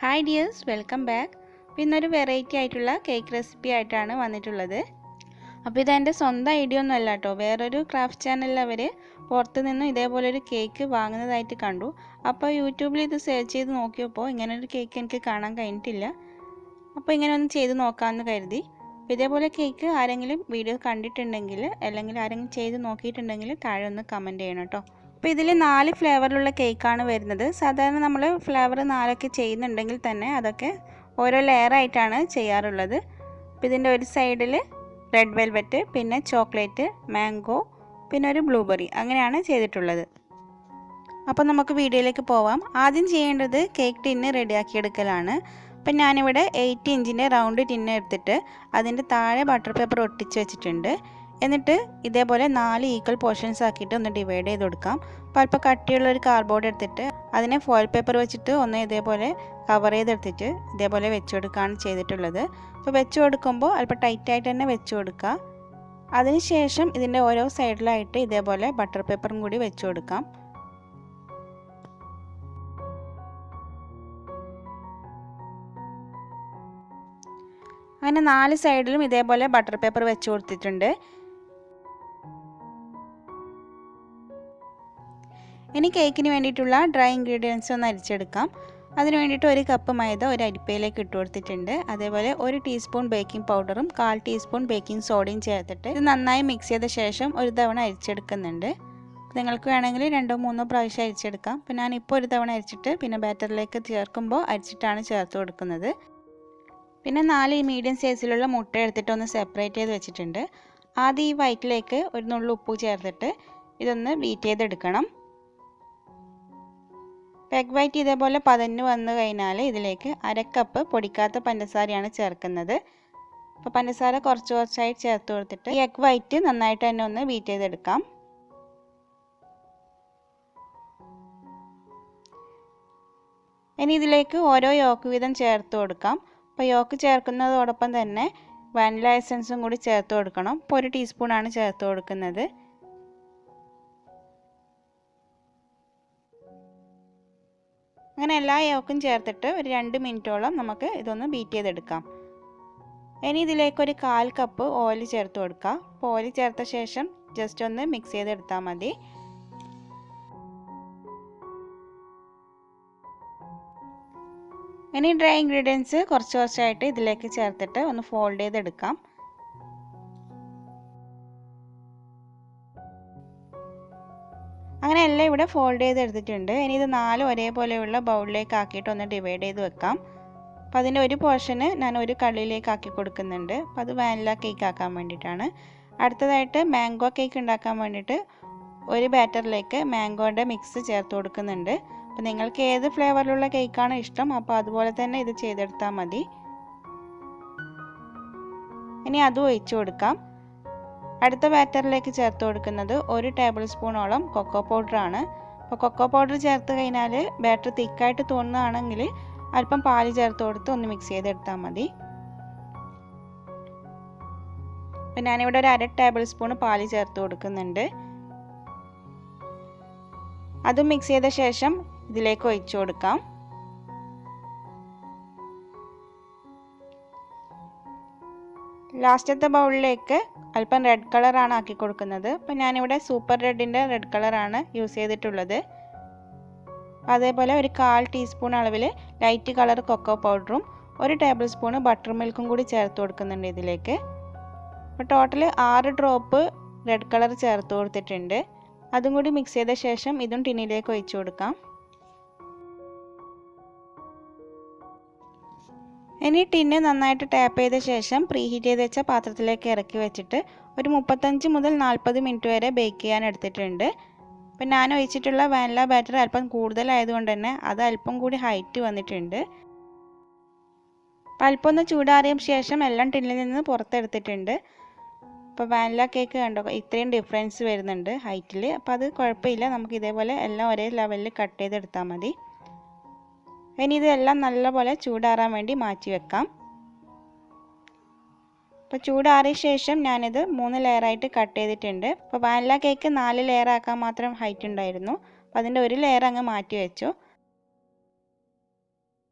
Hi dears, welcome back. ഇന്നൊരു variety ആയിട്ടുള്ള cake recipe ആയിട്ടാണ് വന്നിട്ടുള്ളത്. അപ്പോൾ ഇതെൻ്റെ സ്വന്തം ഐഡിയ ഒന്നും അല്ല കേട്ടോ. വേറൊരു ക്രാഫ്റ്റ് ചാനലിൽ അവർ പുറത്തു നിന്ന് ഇതേപോലൊരു കേക്ക് വാങ്ങുന്നതായിട്ട് കണ്ടു. അപ്പോൾ യൂട്യൂബിൽ ഇത് സെർച്ച് ചെയ്ത് നോക്കിയപ്പോൾ ഇങ്ങനൊരു കേക്ക് എനിക്ക് കാണാൻ കഴിഞ്ഞിട്ടില്ല. അപ്പോൾ ഇങ്ങനെ ഒന്ന് ചെയ്ത് നോക്കാമെന്ന് കരുതി. ഇതേപോലെ കേക്ക് ആരെങ്കിലും വീഡിയോ കണ്ടിട്ടുണ്ടെങ്കിൽ അല്ലെങ്കിൽ ആരെങ്കിലും ചെയ്ത് നോക്കിയിട്ടുണ്ടെങ്കിൽ താഴെ ഒന്ന് കമൻറ്റ് ചെയ്യണം കേട്ടോ. അപ്പോൾ ഇതിൽ 4 ഫ്ലേവറിലുള്ള കേക്കാണ് വരുന്നത്. സാധാരണ നമ്മൾ ഫ്ലേവർ 4 ചെയ്യുന്നുണ്ടെങ്കിൽ തന്നെ അതൊക്കെ ഓരോ ലെയറായിട്ടാണ് ചെയ്യാറുള്ളത്. അപ്പോൾ ഇതിൻ്റെ ഒരു സൈഡിൽ റെഡ് വെൽവെറ്റ്, പിന്നെ ചോക്ലേറ്റ്, മാംഗോ, പിന്നെ ഒരു ബ്ലൂബെറി, അങ്ങനെയാണ് ചെയ്തിട്ടുള്ളത്. അപ്പോൾ നമുക്ക് വീഡിയോയിലേക്ക് പോവാം. ആദ്യം ചെയ്യേണ്ടത് കേക്ക് ടിന്ന് റെഡിയാക്കിയെടുക്കലാണ്. അപ്പം ഞാനിവിടെ 8 ഇഞ്ചിൻ്റെ റൗണ്ട് ടിന്ന് എടുത്തിട്ട് അതിൻ്റെ താഴെ ബട്ടർ പേപ്പർ ഒട്ടിച്ച് വെച്ചിട്ടുണ്ട്. എന്നിട്ട് ഇതേപോലെ 4 ഈക്വൽ പോർഷൻസ് ആക്കിയിട്ട് ഒന്ന് ഡിവൈഡ് ചെയ്ത് കൊടുക്കാം. അപ്പോൾ അല്പം കട്ടിയുള്ളൊരു കാർഡ്ബോർഡ് എടുത്തിട്ട് അതിനെ ഫോയിൽ പേപ്പർ വെച്ചിട്ട് ഒന്ന് ഇതേപോലെ കവർ ചെയ്തെടുത്തിട്ട് ഇതേപോലെ വെച്ച് കൊടുക്കുകയാണ് ചെയ്തിട്ടുള്ളത്. അപ്പോൾ വെച്ച് കൊടുക്കുമ്പോൾ അല്പം ടൈറ്റായിട്ട് തന്നെ വെച്ച് കൊടുക്കുക. അതിനുശേഷം ഇതിൻ്റെ ഓരോ സൈഡിലായിട്ട് ഇതേപോലെ ബട്ടർ പേപ്പറും കൂടി വെച്ച് കൊടുക്കാം. അങ്ങനെ 4 സൈഡിലും ഇതേപോലെ ബട്ടർ പേപ്പർ വെച്ച് കൊടുത്തിട്ടുണ്ട്. ഇനി കേക്കിന് വേണ്ടിയിട്ടുള്ള ഡ്രൈ ഇൻഗ്രീഡിയൻസ് ഒന്ന് അരിച്ചെടുക്കാം. അതിന് വേണ്ടിയിട്ട് 1 കപ്പ് മൈദ ഒരു അരിപ്പയിലേക്ക് ഇട്ട് കൊടുത്തിട്ടുണ്ട്. അതേപോലെ 1 ടീസ്പൂൺ ബേക്കിംഗ് പൗഡറും 1/4 ടീസ്പൂൺ ബേക്കിംഗ് സോഡയും ചേർത്തിട്ട് ഇത് നന്നായി മിക്സ് ചെയ്ത ശേഷം ഒരു തവണ അരിച്ചെടുക്കുന്നുണ്ട്. നിങ്ങൾക്ക് വേണമെങ്കിൽ 2-3 പ്രാവശ്യം അരിച്ചെടുക്കാം. അപ്പോൾ ഞാനിപ്പോൾ ഒരു തവണ അരിച്ചിട്ട് പിന്നെ ബാറ്ററിലേക്ക് ചേർക്കുമ്പോൾ അരിച്ചിട്ടാണ് ചേർത്ത് കൊടുക്കുന്നത്. പിന്നെ 4 മീഡിയം സൈസിലുള്ള മുട്ട എടുത്തിട്ട് ഒന്ന് സെപ്പറേറ്റ് ചെയ്ത് വെച്ചിട്ടുണ്ട്. ആദ്യം ഈ വൈറ്റിലേക്ക് ഒരു നുള്ളു ഉപ്പ് ചേർത്തിട്ട് ഇതൊന്ന് ബീറ്റ് ചെയ്തെടുക്കണം. എഗ് വൈറ്റ് ഇതേപോലെ പതഞ്ഞ് വന്നു കഴിഞ്ഞാൽ ഇതിലേക്ക് 1/2 കപ്പ് പൊടിക്കാത്ത പഞ്ചസാരയാണ് ചേർക്കുന്നത്. അപ്പോൾ പഞ്ചസാര കുറച്ചായിട്ട് ചേർത്ത് കൊടുത്തിട്ട് ഈ എഗ് വൈറ്റ് നന്നായിട്ട് തന്നെ ഒന്ന് ബീറ്റ് ചെയ്തെടുക്കാം. ഇനി ഇതിലേക്ക് ഓരോ യോക്ക് വീതം ചേർത്ത് കൊടുക്കാം. അപ്പോൾ യോക്ക് ചേർക്കുന്നതോടൊപ്പം തന്നെ വാനില എസൻസും കൂടി ചേർത്ത് കൊടുക്കണം. ഇപ്പോൾ 1 ടീസ്പൂണാണ് ചേർത്ത് കൊടുക്കുന്നത്. അങ്ങനെ എല്ലാ യോക്കും ചേർത്തിട്ട് ഒരു 2 മിനിറ്റോളം നമുക്ക് ഇതൊന്ന് ബീറ്റ് ചെയ്തെടുക്കാം. ഇനി ഇതിലേക്ക് ഒരു 1/4 കപ്പ് ഓയിൽ ചേർത്ത് കൊടുക്കാം. അപ്പോൾ ഓയിൽ ചേർത്ത ശേഷം ജസ്റ്റ് ഒന്ന് മിക്സ് ചെയ്തെടുത്താൽ മതി. ഇനി ഡ്രൈ ഇൻഗ്രീഡിയൻസ് കുറച്ചായിട്ട് ഇതിലേക്ക് ചേർത്തിട്ട് ഒന്ന് ഫോൾഡ് ചെയ്തെടുക്കാം. അങ്ങനെ എല്ലാം ഇവിടെ ഫോൾഡ് ചെയ്ത് എടുത്തിട്ടുണ്ട്. ഇനി ഇത് 4 ഒരേപോലെയുള്ള ബൗളിലേക്ക് ആക്കിയിട്ട് ഒന്ന് ഡിവൈഡ് ചെയ്ത് വെക്കാം. അപ്പോൾ അതിൻ്റെ ഒരു പോർഷന് ഞാൻ ഒരു കള്ളിയിലേക്ക് ആക്കി കൊടുക്കുന്നുണ്ട്. അപ്പോൾ അത് വാനില കേക്ക് ആക്കാൻ വേണ്ടിയിട്ടാണ്. അടുത്തതായിട്ട് മാംഗോ കേക്ക് ഉണ്ടാക്കാൻ വേണ്ടിയിട്ട് ഒരു ബാറ്ററിലേക്ക് മാംഗോയുടെ മിക്സ് ചേർത്ത് കൊടുക്കുന്നുണ്ട്. അപ്പോൾ നിങ്ങൾക്ക് ഏത് ഫ്ലേവറിലുള്ള കേക്കാണ് ഇഷ്ടം അപ്പോൾ അതുപോലെ തന്നെ ഇത് ചെയ്തെടുത്താൽ മതി. ഇനി അതും ഒഴിച്ചു കൊടുക്കാം. അടുത്ത ബാറ്ററിലേക്ക് ചേർത്ത് കൊടുക്കുന്നത് 1 ടേബിൾ സ്പൂണോളം കൊക്കോ പൗഡറാണ്. അപ്പോൾ കൊക്കോ പൗഡർ ചേർത്ത് കഴിഞ്ഞാൽ ബാറ്റർ തിക്കായിട്ട് തോന്നുകയാണെങ്കിൽ അല്പം പാല് ചേർത്ത് കൊടുത്ത് ഒന്ന് മിക്സ് ചെയ്തെടുത്താൽ മതി. അപ്പോൾ ഞാനിവിടെ ഒരു 1/2 ടേബിൾ സ്പൂൺ പാല് ചേർത്ത് കൊടുക്കുന്നുണ്ട്. അതും മിക്സ് ചെയ്ത ശേഷം ഇതിലേക്ക് ഒഴിച്ചു കൊടുക്കാം. ലാസ്റ്റത്തെ ബൗളിലേക്ക് അല്പം റെഡ് കളറാണ് ആക്കി കൊടുക്കുന്നത്. അപ്പോൾ ഞാനിവിടെ സൂപ്പർ റെഡിൻ്റെ റെഡ് കളറാണ് യൂസ് ചെയ്തിട്ടുള്ളത്. അതേപോലെ ഒരു 1/4 ടീസ്പൂൺ അളവിൽ ലൈറ്റ് കളർ കൊക്കോ പൗഡറും 1 ടേബിൾ സ്പൂൺ ബട്ടർ മിൽക്കും കൂടി ചേർത്ത് കൊടുക്കുന്നുണ്ട് ഇതിലേക്ക്. അപ്പോൾ ടോട്ടൽ 6 ഡ്രോപ്പ് റെഡ് കളർ ചേർത്ത് കൊടുത്തിട്ടുണ്ട്. അതും കൂടി മിക്സ് ചെയ്ത ശേഷം ഇതും ടിന്നിലേക്ക് ഒഴിച്ചു കൊടുക്കാം. ഇനി ടിന്ന് നന്നായിട്ട് ടാപ്പ് ചെയ്ത ശേഷം പ്രീഹീറ്റ് ചെയ്ത് വെച്ച പാത്രത്തിലേക്ക് ഇറക്കി വെച്ചിട്ട് ഒരു 35 മുതൽ 40 മിനിറ്റ് വരെ ബേക്ക് ചെയ്യാൻ എടുത്തിട്ടുണ്ട്. അപ്പം ഞാൻ ഒഴിച്ചിട്ടുള്ള വാനില ബാറ്റർ അല്പം കൂടുതലായതുകൊണ്ട് തന്നെ അത് അല്പം കൂടി ഹൈറ്റ് വന്നിട്ടുണ്ട്. അപ്പം അല്പം ഒന്ന് ചൂടാറിയ ശേഷം എല്ലാം ടിന്നിൽ നിന്ന് പുറത്തെടുത്തിട്ടുണ്ട്. അപ്പോൾ വാനില കേക്ക് കണ്ടോ ഇത്രയും ഡിഫറൻസ് വരുന്നുണ്ട് ഹൈറ്റിൽ. അപ്പോൾ അത് കുഴപ്പമില്ല, നമുക്ക് ഇതേപോലെ എല്ലാം ഒരേ ലെവലിൽ കട്ട് ചെയ്തെടുത്താൽ മതി. ഇനി ഇതെല്ലാം നല്ലപോലെ ചൂടാറാൻ വേണ്ടി മാറ്റി വെക്കാം. അപ്പോൾ ചൂടാറിയ ശേഷം ഞാനിത് 3 ലെയറായിട്ട് കട്ട് ചെയ്തിട്ടുണ്ട്. അപ്പോൾ വാനില കേക്ക് 4 ലെയർ ആക്കാൻ മാത്രം ഹൈറ്റ് ഉണ്ടായിരുന്നു. അപ്പോൾ അതിൻ്റെ ഒരു ലെയർ അങ്ങ് മാറ്റി വെച്ചു.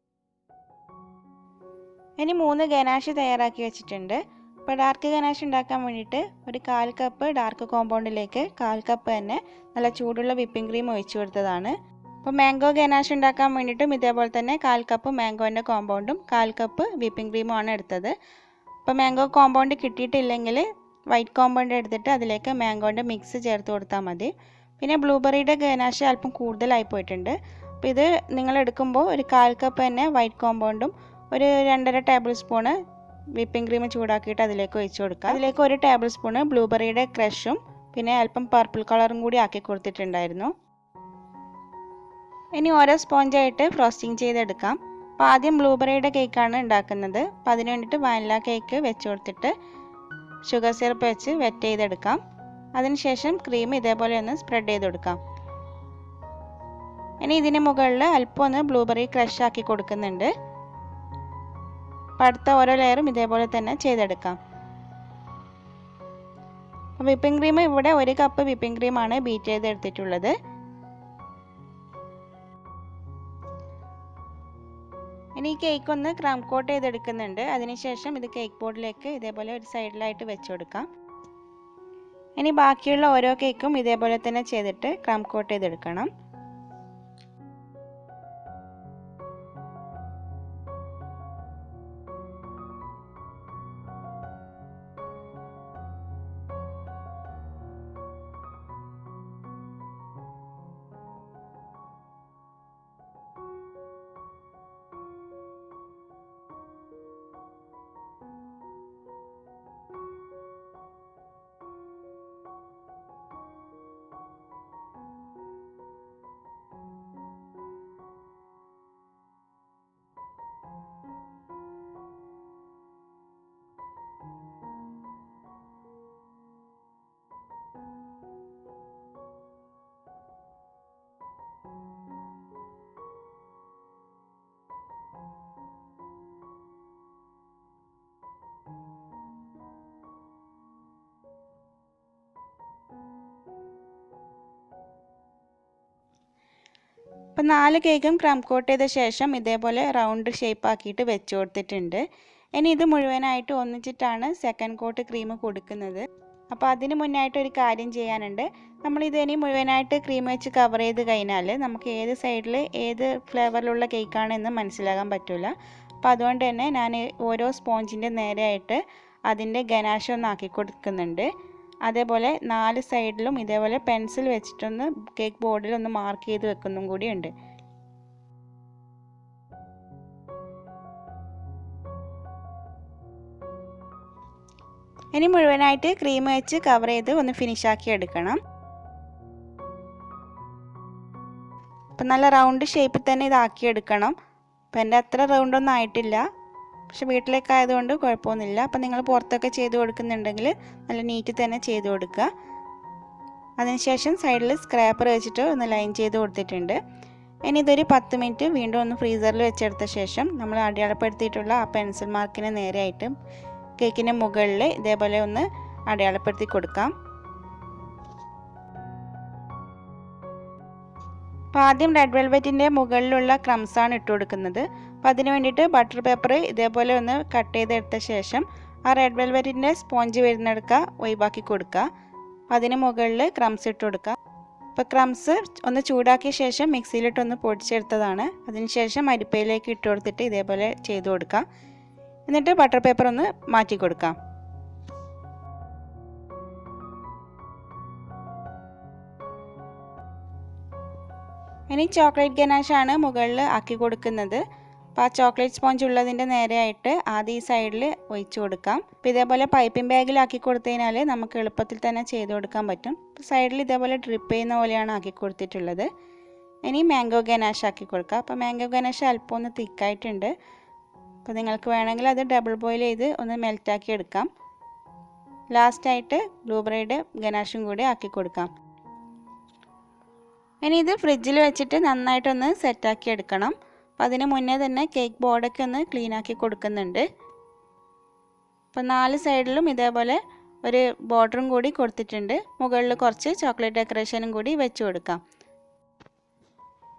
ഇനി 3 ഗനാഷ് തയ്യാറാക്കി വെച്ചിട്ടുണ്ട്. അപ്പോൾ ഡാർക്ക് ഗനാഷ് ഉണ്ടാക്കാൻ വേണ്ടിയിട്ട് ഒരു 1/4 കപ്പ് ഡാർക്ക് കോമ്പൗണ്ടിലേക്ക് 1/4 കപ്പ് തന്നെ നല്ല ചൂടുള്ള വിപ്പിംഗ് ക്രീം ഒഴിച്ചു കൊടുത്തതാണ്. അപ്പോൾ മാംഗോ ഗനാഷ് ഉണ്ടാക്കാൻ വേണ്ടിയിട്ടും ഇതേപോലെ തന്നെ 1/4 കപ്പ് മാംഗോൻ്റെ കോമ്പൗണ്ടും 1/4 കപ്പ് വിപ്പിംഗ് ക്രീമുമാണ് എടുത്തത്. അപ്പോൾ മാംഗോ കോമ്പൗണ്ട് കിട്ടിയിട്ടില്ലെങ്കിൽ വൈറ്റ് കോമ്പൗണ്ട് എടുത്തിട്ട് അതിലേക്ക് മാംഗോൻ്റെ മിക്സ് ചേർത്ത് കൊടുത്താൽ മതി. പിന്നെ ബ്ലൂബെറിയുടെ ഗനാഷ് അല്പം കൂടുതലായി പോയിട്ടുണ്ട്. അപ്പോൾ ഇത് നിങ്ങൾ എടുക്കുമ്പോൾ ഒരു 1/4 കപ്പ് തന്നെ വൈറ്റ് കോമ്പൗണ്ടും ഒരു 2.5 ടേബിൾ സ്പൂണ് വിപ്പിംഗ് ക്രീം ചൂടാക്കിയിട്ട് അതിലേക്ക് ഒഴിച്ചു കൊടുക്കുക. അതിലേക്ക് 1 ടേബിൾ സ്പൂണ് ബ്ലൂബെറിയുടെ ക്രഷും പിന്നെ അല്പം പർപ്പിൾ കളറും കൂടി ആക്കി കൊടുത്തിട്ടുണ്ടായിരുന്നു. ഇനി ഓരോ സ്പോഞ്ചായിട്ട് ഫ്രോസ്റ്റിംഗ് ചെയ്തെടുക്കാം. അപ്പോൾ ആദ്യം ബ്ലൂബെറിയുടെ കേക്കാണ് ഉണ്ടാക്കുന്നത്. അപ്പോൾ അതിന് വേണ്ടിയിട്ട് വാനില കേക്ക് വെച്ച് കൊടുത്തിട്ട് ഷുഗർ സിറപ്പ് വെച്ച് വെറ്റ് ചെയ്തെടുക്കാം. അതിനുശേഷം ക്രീം ഇതേപോലെ ഒന്ന് സ്പ്രെഡ് ചെയ്ത് കൊടുക്കാം. ഇനി ഇതിന് മുകളിൽ അല്പം ഒന്ന് ബ്ലൂബെറി ക്രഷ് ആക്കി കൊടുക്കുന്നുണ്ട്. അപ്പോൾ അടുത്ത ഓരോ ലെയറും ഇതേപോലെ തന്നെ ചെയ്തെടുക്കാം. വിപ്പിംഗ് ക്രീം ഇവിടെ 1 കപ്പ് വിപ്പിംഗ് ക്രീമാണ് ബീറ്റ് ചെയ്തെടുത്തിട്ടുള്ളത്. ഇനി ഈ കേക്ക് ഒന്ന് ക്രം കോട്ട് ചെയ്തെടുക്കുന്നുണ്ട്. അതിനുശേഷം ഇത് കേക്ക് ബോർഡിലേക്ക് ഇതേപോലെ ഒരു സൈഡിലായിട്ട് വെച്ച് കൊടുക്കാം. ഇനി ബാക്കിയുള്ള ഓരോ കേക്കും ഇതേപോലെ തന്നെ ചെയ്തിട്ട് ക്രം കോട്ട് ചെയ്തെടുക്കണം. അപ്പോൾ 4 കേക്കും ക്രം കോട്ട് ചെയ്ത ശേഷം ഇതേപോലെ റൗണ്ട് ഷേപ്പ് ആക്കിയിട്ട് വെച്ച് കൊടുത്തിട്ടുണ്ട്. ഇനി ഇത് മുഴുവനായിട്ട് ഒന്നിച്ചിട്ടാണ് സെക്കൻഡ് കോട്ട് ക്രീം കൊടുക്കുന്നത്. അപ്പോൾ അതിന് മുന്നായിട്ട് ഒരു കാര്യം ചെയ്യാനുണ്ട്. നമ്മളിത് ഇനി മുഴുവനായിട്ട് ക്രീം വെച്ച് കവർ ചെയ്ത് കഴിഞ്ഞാൽ നമുക്ക് ഏത് സൈഡിൽ ഏത് ഫ്ലേവറിലുള്ള കേക്കാണെന്ന് മനസ്സിലാകാൻ പറ്റില്ല. അപ്പോൾ അതുകൊണ്ട് തന്നെ ഞാൻ ഓരോ സ്പോഞ്ചിൻ്റെ നേരെയായിട്ട് അതിൻ്റെ ഗനാഷ് ഒന്ന് ആക്കി കൊടുക്കുന്നുണ്ട്. അതേപോലെ 4 സൈഡിലും ഇതേപോലെ പെൻസിൽ വെച്ചിട്ടൊന്ന് കേക്ക് ബോർഡിൽ ഒന്ന് മാർക്ക് ചെയ്ത് വെക്കുന്നതും കൂടിയുണ്ട്. ഇനി മുഴുവനായിട്ട് ക്രീം വെച്ച് കവർ ചെയ്ത് ഒന്ന് ഫിനിഷ് ആക്കി എടുക്കണം. അപ്പം നല്ല റൗണ്ട് ഷേപ്പിൽ തന്നെ ഇതാക്കി എടുക്കണം. അപ്പം എൻ്റെ അത്ര റൗണ്ടൊന്നും ആയിട്ടില്ല, പക്ഷെ വീട്ടിലേക്ക് ആയതുകൊണ്ട് കുഴപ്പമൊന്നുമില്ല. അപ്പം നിങ്ങൾ പുറത്തൊക്കെ ചെയ്ത് കൊടുക്കുന്നുണ്ടെങ്കിൽ നല്ല നീറ്റ് തന്നെ ചെയ്ത് കൊടുക്കുക. അതിനുശേഷം സൈഡിൽ സ്ക്രാപ്പർ വെച്ചിട്ട് ഒന്ന് ലൈൻ ചെയ്ത് കൊടുത്തിട്ടുണ്ട്. ഇനി ഇതൊരു 10 മിനിറ്റ് വീണ്ടും ഒന്ന് ഫ്രീസറിൽ വെച്ചെടുത്ത ശേഷം നമ്മൾ അടയാളപ്പെടുത്തിയിട്ടുള്ള ആ പെൻസിൽ മാർക്കിന് നേരെയായിട്ട് കേക്കിൻ്റെ മുകളിൽ ഇതേപോലെ ഒന്ന് അടയാളപ്പെടുത്തി കൊടുക്കാം. അപ്പോൾ ആദ്യം റെഡ് വെൽവെറ്റിൻ്റെ മുകളിലുള്ള ക്രംസാണ് ഇട്ട് കൊടുക്കുന്നത്. അപ്പോൾ അതിന് വേണ്ടിയിട്ട് ബട്ടർ പേപ്പർ ഇതേപോലെ ഒന്ന് കട്ട് ചെയ്തെടുത്ത ശേഷം ആ റെഡ് വെൽവെറ്റിൻ്റെ സ്പോഞ്ച് വരുന്നെടുക്കുക ഒഴിവാക്കി കൊടുക്കുക. അപ്പോൾ അതിന് മുകളിൽ ക്രംസ് ഇട്ട് കൊടുക്കുക. അപ്പോൾ ക്രംസ് ഒന്ന് ചൂടാക്കിയ ശേഷം മിക്സിയിലിട്ടൊന്ന് പൊടിച്ചെടുത്തതാണ്. അതിനുശേഷം അരിപ്പയിലേക്ക് ഇട്ട് കൊടുത്തിട്ട് ഇതേപോലെ ചെയ്ത് കൊടുക്കുക. എന്നിട്ട് ബട്ടർ പേപ്പർ ഒന്ന് മാറ്റി കൊടുക്കാം. ഇനി ചോക്ലേറ്റ് ഗനാഷാണ് മുകളിൽ ആക്കി കൊടുക്കുന്നത്. അപ്പോൾ ആ ചോക്ലേറ്റ് സ്പോഞ്ച് ഉള്ളതിൻ്റെ നേരെയായിട്ട് ആദ്യം ഈ സൈഡിൽ ഒഴിച്ചു കൊടുക്കാം. അപ്പോൾ ഇതേപോലെ പൈപ്പിംഗ് ബാഗിലാക്കി കൊടുത്തു കഴിഞ്ഞാൽ നമുക്ക് എളുപ്പത്തിൽ തന്നെ ചെയ്ത് കൊടുക്കാൻ പറ്റും. അപ്പോൾ സൈഡിൽ ഇതേപോലെ ഡ്രിപ്പ് ചെയ്യുന്ന പോലെയാണ് ആക്കി കൊടുത്തിട്ടുള്ളത്. ഇനി മാംഗോ ഗനാഷ് ആക്കി കൊടുക്കുക. അപ്പോൾ മാംഗോ ഗനാഷ് അല്പം ഒന്ന് തിക്കായിട്ടുണ്ട്. അപ്പോൾ നിങ്ങൾക്ക് വേണമെങ്കിൽ അത് ഡബിൾ ബോയിൽ ചെയ്ത് ഒന്ന് മെൽറ്റാക്കി എടുക്കാം. ലാസ്റ്റായിട്ട് ബ്ലൂബെറിയുടെ ഗനാഷും കൂടി ആക്കി കൊടുക്കാം. ഇനി ഇത് ഫ്രിഡ്ജിൽ വെച്ചിട്ട് നന്നായിട്ടൊന്ന് സെറ്റാക്കി എടുക്കണം. അപ്പോൾ അതിന് മുന്നേ തന്നെ കേക്ക് ബോർഡൊക്കെ ഒന്ന് ക്ലീൻ ആക്കി കൊടുക്കുന്നുണ്ട്. അപ്പോൾ 4 സൈഡിലും ഇതേപോലെ ഒരു ബോർഡറും കൂടി കൊടുത്തിട്ടുണ്ട്. മുകളിൽ കുറച്ച് ചോക്ലേറ്റ് ഡെക്കറേഷനും കൂടി വെച്ച് കൊടുക്കാം.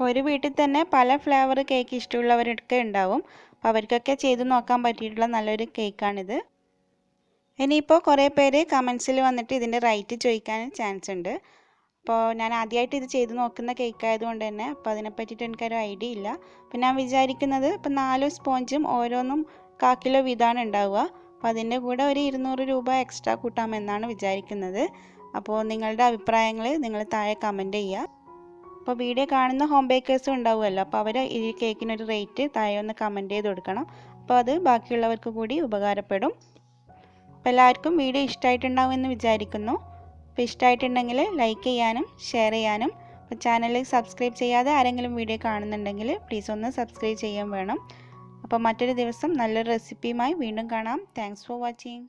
അപ്പോൾ ഒരു വീട്ടിൽ തന്നെ പല ഫ്ലേവർ കേക്ക് ഇഷ്ടമുള്ളവരൊക്കെ ഉണ്ടാവും. അപ്പോൾ അവർക്കൊക്കെ ചെയ്ത് നോക്കാൻ പറ്റിയിട്ടുള്ള നല്ലൊരു കേക്കാണിത്. ഇനിയിപ്പോൾ കുറേ പേര് കമൻസിൽ വന്നിട്ട് ഇതിൻ്റെ റേറ്റ് ചോദിക്കാൻ ചാൻസ് ഉണ്ട്. അപ്പോൾ ഞാൻ ആദ്യമായിട്ട് ഇത് ചെയ്ത് നോക്കുന്ന കേക്ക് ആയതുകൊണ്ട് തന്നെ അപ്പോൾ അതിനെ പറ്റിയിട്ട് എനിക്കൊരു ഐഡിയ ഇല്ല. അപ്പോൾ ഞാൻ വിചാരിക്കുന്നത് ഇപ്പോൾ 4 സ്പോഞ്ചും ഓരോന്നും 1/4 കിലോ വീതമാണ് ഉണ്ടാവുക. അപ്പോൾ അതിൻ്റെ കൂടെ ഒരു 200 രൂപ എക്സ്ട്രാ കൂട്ടാമെന്നാണ് വിചാരിക്കുന്നത്. അപ്പോൾ നിങ്ങളുടെ അഭിപ്രായങ്ങൾ നിങ്ങൾ താഴെ കമൻറ്റ് ചെയ്യുക. അപ്പോൾ വീഡിയോ കാണുന്ന ഹോം ബേക്കേഴ്സും ഉണ്ടാവുമല്ലോ, അപ്പോൾ അവർ ഈ കേക്കിനൊരു റേറ്റ് താഴെ ഒന്ന് കമൻറ്റ് ചെയ്ത് കൊടുക്കണം. അപ്പോൾ അത് ബാക്കിയുള്ളവർക്ക് കൂടി ഉപകാരപ്പെടും. അപ്പോൾ എല്ലാവർക്കും വീഡിയോ ഇഷ്ടമായിട്ടുണ്ടാവുമെന്ന് വിചാരിക്കുന്നു. അപ്പോൾ ഇഷ്ടമായിട്ടുണ്ടെങ്കിൽ ലൈക്ക് ചെയ്യാനും ഷെയർ ചെയ്യാനും, അപ്പോൾ ചാനൽ സബ്സ്ക്രൈബ് ചെയ്യാതെ ആരെങ്കിലും വീഡിയോ കാണുന്നുണ്ടെങ്കിൽ പ്ലീസ് ഒന്ന് സബ്സ്ക്രൈബ് ചെയ്യാൻ വേണം. അപ്പോൾ മറ്റൊരു ദിവസം നല്ലൊരു റെസിപ്പിയുമായി വീണ്ടും കാണാം. Thanks for watching.